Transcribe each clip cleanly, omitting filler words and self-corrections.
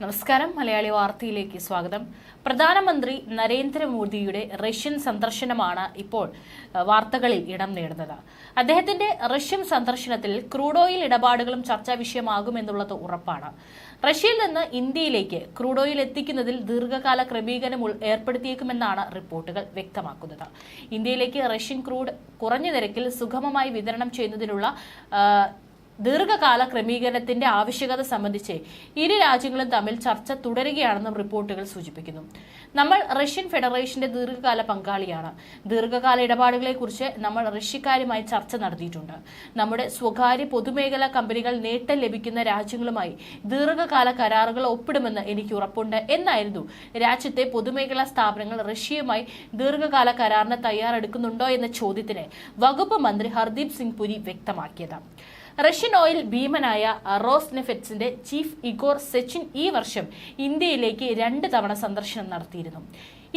നമസ്കാരം. മലയാളി വാർത്തയിലേക്ക് സ്വാഗതം. പ്രധാനമന്ത്രി നരേന്ദ്രമോദിയുടെ റഷ്യൻ സന്ദർശനമാണ് ഇപ്പോൾ വാർത്തകളിൽ ഇടം നേടുന്നത്. അദ്ദേഹത്തിന്റെ റഷ്യൻ സന്ദർശനത്തിൽ ക്രൂഡ് ഓയിൽ ഇടപാടുകളും ചർച്ചാ വിഷയമാകുമെന്നുള്ളത് ഉറപ്പാണ്. റഷ്യയിൽ നിന്ന് ഇന്ത്യയിലേക്ക് ക്രൂഡ് ഓയിൽ എത്തിക്കുന്നതിൽ ദീർഘകാല ക്രമീകരണം ഏർപ്പെടുത്തിയേക്കുമെന്നാണ് റിപ്പോർട്ടുകൾ വ്യക്തമാക്കുന്നത്. ഇന്ത്യയിലേക്ക് റഷ്യൻ ക്രൂഡ് കുറഞ്ഞ നിരക്കിൽ സുഗമമായി വിതരണം ചെയ്യുന്നതിനുള്ള ദീർഘകാല ക്രമീകരണത്തിന്റെ ആവശ്യകത സംബന്ധിച്ച് ഇരു രാജ്യങ്ങളും തമ്മിൽ ചർച്ച തുടരുകയാണെന്നും റിപ്പോർട്ടുകൾ സൂചിപ്പിക്കുന്നു. നമ്മൾ റഷ്യൻ ഫെഡറേഷന്റെ ദീർഘകാല പങ്കാളിയാണ്. ദീർഘകാല ഇടപാടുകളെക്കുറിച്ച് നമ്മൾ റഷ്യക്കാരുമായി ചർച്ച നടത്തിയിട്ടുണ്ട്. നമ്മുടെ സ്വകാര്യ പൊതുമേഖലാ കമ്പനികൾ നേട്ടം ലഭിക്കുന്ന രാജ്യങ്ങളുമായി ദീർഘകാല കരാറുകൾ ഒപ്പിടുമെന്ന് എനിക്ക് ഉറപ്പുണ്ട് എന്നായിരുന്നു രാജ്യത്തെ പൊതുമേഖലാ സ്ഥാപനങ്ങൾ റഷ്യയുമായി ദീർഘകാല കരാറിന് തയ്യാറെടുക്കുന്നുണ്ടോ എന്ന ചോദ്യത്തിന് വകുപ്പ് മന്ത്രി ഹർദീപ് സിംഗ് പുരി വ്യക്തമാക്കിയത്. റഷ്യൻ ഓയിൽ ഭീമനായ റോസ്നെഫെറ്റ്സിന്റെ ചീഫ് ഇഗോർ സെച്ചിൻ ഈ വർഷം ഇന്ത്യയിലേക്ക് 2 തവണ സന്ദർശനം നടത്തിയിരുന്നു.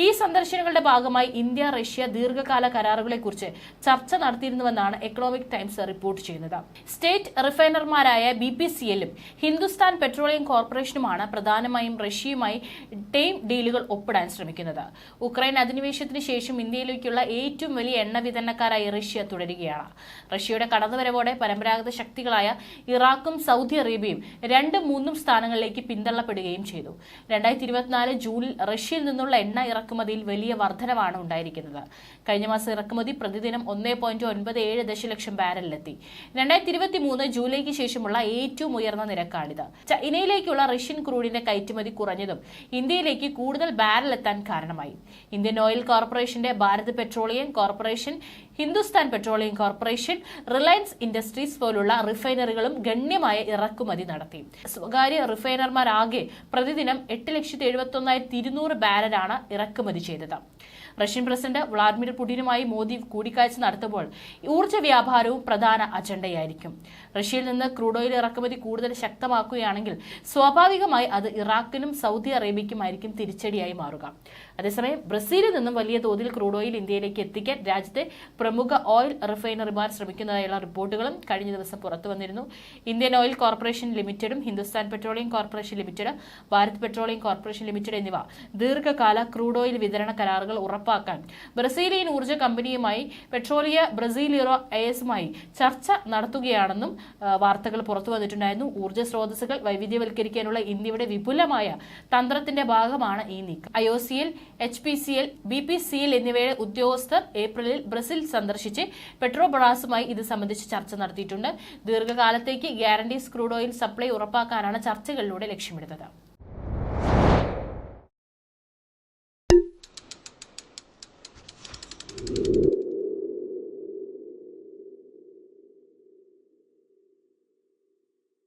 ഈ സന്ദർശനങ്ങളുടെ ഭാഗമായി ഇന്ത്യ റഷ്യ ദീർഘകാല കരാറുകളെക്കുറിച്ച് ചർച്ച നടത്തിയിരുന്നുവെന്നാണ് എക്കണോമിക് ടൈംസ് റിപ്പോർട്ട് ചെയ്യുന്നത്. സ്റ്റേറ്റ് റിഫൈനർമാരായ BPCLും ഹിന്ദുസ്ഥാൻ പെട്രോളിയം കോർപ്പറേഷനുമാണ് പ്രധാനമായും റഷ്യയുമായി ടൈം ഡീലുകൾ ഒപ്പിടാൻ ശ്രമിക്കുന്നത്. ഉക്രൈൻ അധിനിവേശത്തിന് ശേഷം ഇന്ത്യയിലേക്കുള്ള ഏറ്റവും വലിയ എണ്ണ വിതരണക്കാരായി റഷ്യ തുടരുകയാണ്. റഷ്യയുടെ കടന്നുവരവോടെ പരമ്പരാഗത ശക്തികളായ ഇറാഖും സൗദി അറേബ്യയും 2-3 സ്ഥാനങ്ങളിലേക്ക് പിന്തള്ളപ്പെടുകയും ചെയ്തു. 2024 ജൂണിൽ റഷ്യയിൽ നിന്നുള്ള എണ്ണ ഇറക്കുമതിയിൽ വലിയ വർധനവാണ് ഉണ്ടായിരിക്കുന്നത്. കഴിഞ്ഞ മാസം ഇറക്കുമതി പ്രതിദിനം 1.97 ദശലക്ഷം ബാരലിലെത്തി. 2023 ജൂലൈക്ക് ശേഷമുള്ള ഏറ്റവും ഉയർന്ന നിരക്കാണിത്. ചൈനയിലേക്കുള്ള റഷ്യൻ ക്രൂഡിന്റെ കയറ്റുമതി കുറഞ്ഞതും ഇന്ത്യയിലേക്ക് കൂടുതൽ ബാരൽ എത്താൻ കാരണമായി. ഇന്ത്യൻ ഓയിൽ കോർപ്പറേഷന്റെ Bharat petroleum corporation, Hindustan petroleum corporation, Reliance industries പോലുള്ള റിഫൈനറികളും ഗണ്യമായ ഇറക്കുമതി നടത്തി. സ്വകാര്യ റിഫൈനർമാരാകെ പ്രതിദിനം 8,71,200 ബാരലാണ് ഇറക്കുമതി ചെയ്തത്. റഷ്യൻ പ്രസിഡന്റ് വ്ളാഡിമിർ പുടിനുമായി മോദി കൂടിക്കാഴ്ച നടത്തുമ്പോൾ ഊർജ്ജ വ്യാപാരവും പ്രധാന അജണ്ടയായിരിക്കും. റഷ്യയിൽ നിന്ന് ക്രൂഡ് ഓയിൽ ഇറക്കുമതി കൂടുതൽ ശക്തമാക്കുകയാണെങ്കിൽ സ്വാഭാവികമായി അത് ഇറാഖിനും സൗദി അറേബ്യയ്ക്കുമായിരിക്കും തിരിച്ചടിയായി മാറുക. അതേസമയം ബ്രസീലിൽ നിന്നും വലിയ തോതിൽ ക്രൂഡ് ഓയിൽ ഇന്ത്യയിലേക്ക് എത്തിക്കാൻ രാജ്യത്തെ പ്രമുഖ ഓയിൽ റിഫൈനറിമാർ ശ്രമിക്കുന്നതായുള്ള റിപ്പോർട്ടുകളും കഴിഞ്ഞ ദിവസം പുറത്തു വന്നിരുന്നു. ഇന്ത്യൻ ഓയിൽ കോർപ്പറേഷൻ ലിമിറ്റഡും Hindustan petroleum corporation limited, Bharat petroleum corporation limited എന്നിവ ദീർഘകാല ക്രൂഡ് ഓയിൽ വിതരണ കരാറുകൾ ഉറപ്പാക്കാൻ ബ്രസീലിയൻ ഊർജ്ജ കമ്പനിയുമായി പെട്രോളിയ ബ്രസീലിയറോ ASമായി ചർച്ച നടത്തുകയാണെന്നും വാർത്തകൾ പുറത്തു വന്നിട്ടുണ്ടായിരുന്നു. ഊർജ്ജ സ്രോതസ്സുകൾ വൈവിധ്യവൽക്കരിക്കാനുള്ള ഇന്ത്യയുടെ വിപുലമായ തന്ത്രത്തിന്റെ ഭാഗമാണ് ഈ നീക്കം. IOCL, HPCL, BPCL എന്നിവയുടെ ഉദ്യോഗസ്ഥർ ഏപ്രിലിൽ ബ്രസീൽ സന്ദർശിച്ച് പെട്രോബ്രാസുമായി ഇത് സംബന്ധിച്ച് ചർച്ച നടത്തിയിട്ടുണ്ട്. ദീർഘകാലത്തേക്ക് ഗ്യാരണ്ടീസ് ക്രൂഡ് ഓയിൽ സപ്ലൈ ഉറപ്പാക്കാനാണ് ചർച്ചകളിലൂടെ ലക്ഷ്യമിടുന്നത്.